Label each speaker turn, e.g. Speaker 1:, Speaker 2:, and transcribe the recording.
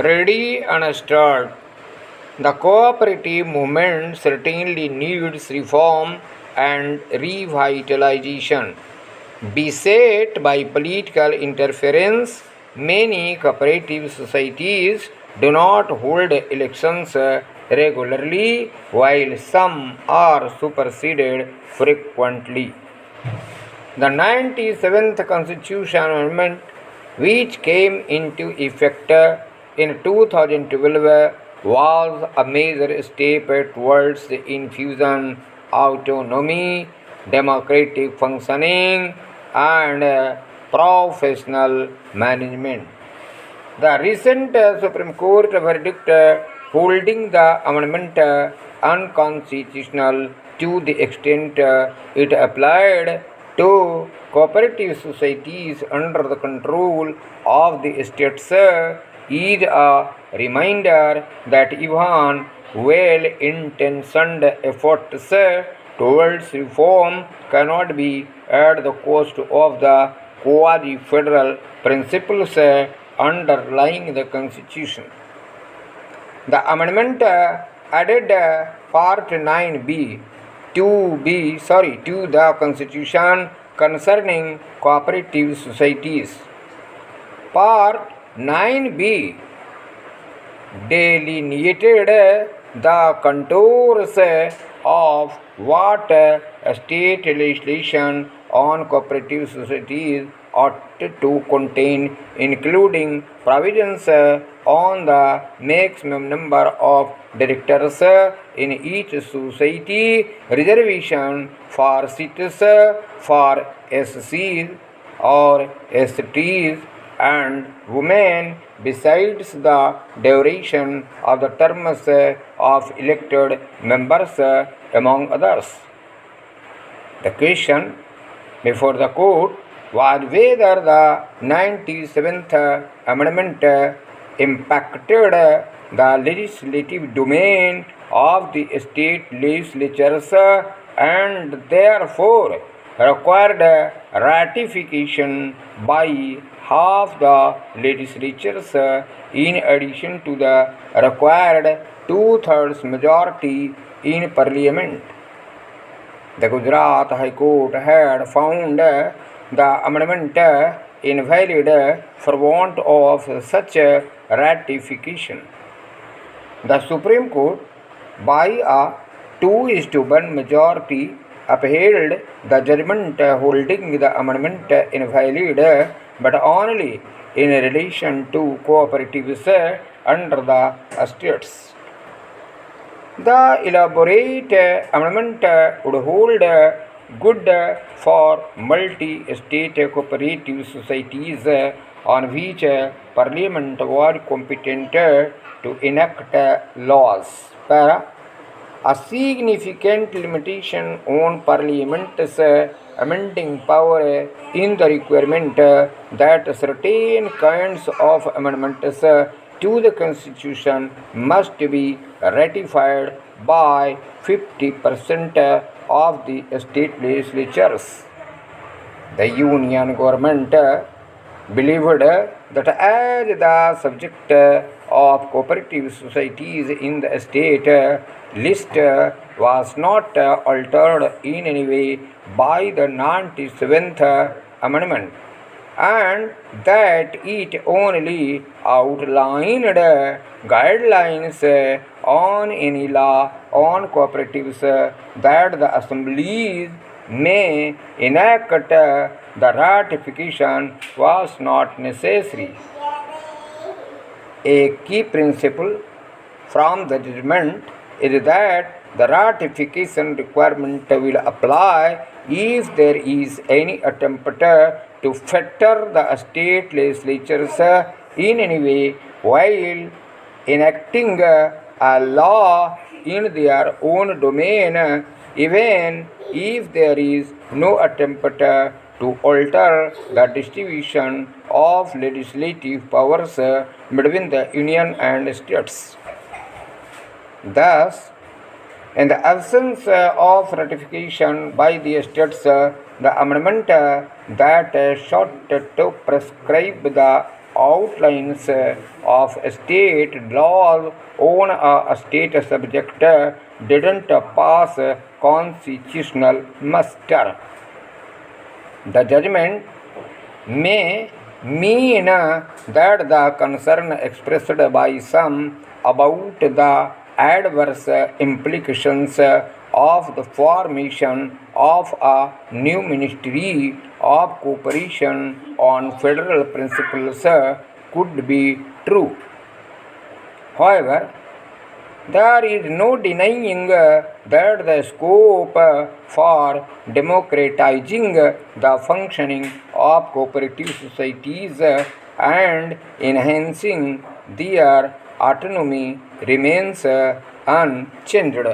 Speaker 1: Ready and start. The cooperative movement certainly needs reform and revitalization. Beset by political interference, many cooperative societies do not hold elections regularly, while some are superseded frequently. The 97th Constitution Amendment, which came into effect in 2012, was a major step towards the infusion autonomy, democratic functioning, and professional management. The recent Supreme Court verdict holding the amendment unconstitutional to the extent it applied to cooperative societies under the control of the states is a reminder that even well-intentioned efforts towards reform cannot be at the cost of the quasi-federal principles underlying the Constitution. The amendment added Part 9b to the Constitution concerning cooperative societies. Part 9b delineated the contours of what state legislation on cooperative societies ought to contain, including provisions on the maximum number of directors in each society, reservation for seats for SCs or STs and women, besides the duration of the terms of elected members, among others. The question before the court was whether the 97th Amendment impacted the legislative domain of the state legislatures and therefore required ratification by half the legislatures in addition to the required two-thirds majority in Parliament. The Gujarat High Court had found the amendment invalid for want of such ratification. The Supreme Court, by a 2:1 majority, upheld the judgment holding the amendment invalid, but only in relation to cooperatives under the states. The elaborate amendment would hold good for multi-state cooperative societies on which Parliament was competent to enact laws. A significant limitation on Parliament's amending power in the requirement that certain kinds of amendments to the Constitution must be ratified by 50% of the state legislatures. The Union government believed that as the subject of cooperative societies in the state list was not altered in any way by the 97th Amendment, and that it only outlined guidelines on any law on cooperatives that the assemblies may enact, the ratification was not necessary. A key principle from the judgment is that the ratification requirement will apply if there is any attempt to fetter the state legislatures in any way while enacting a law in their own domain, even if there is no attempt to alter the distribution of legislative powers between the Union and states. Thus, in the absence of ratification by the states, the amendment that sought to prescribe the outlines of state laws on a state subject didn't pass constitutional muster. The judgment may mean that the concern expressed by some about the adverse implications of the formation of a new Ministry of Cooperation on federal principles could be true. However, there is no denying that the scope for democratizing the functioning of cooperative societies and enhancing their autonomy remains unchanged.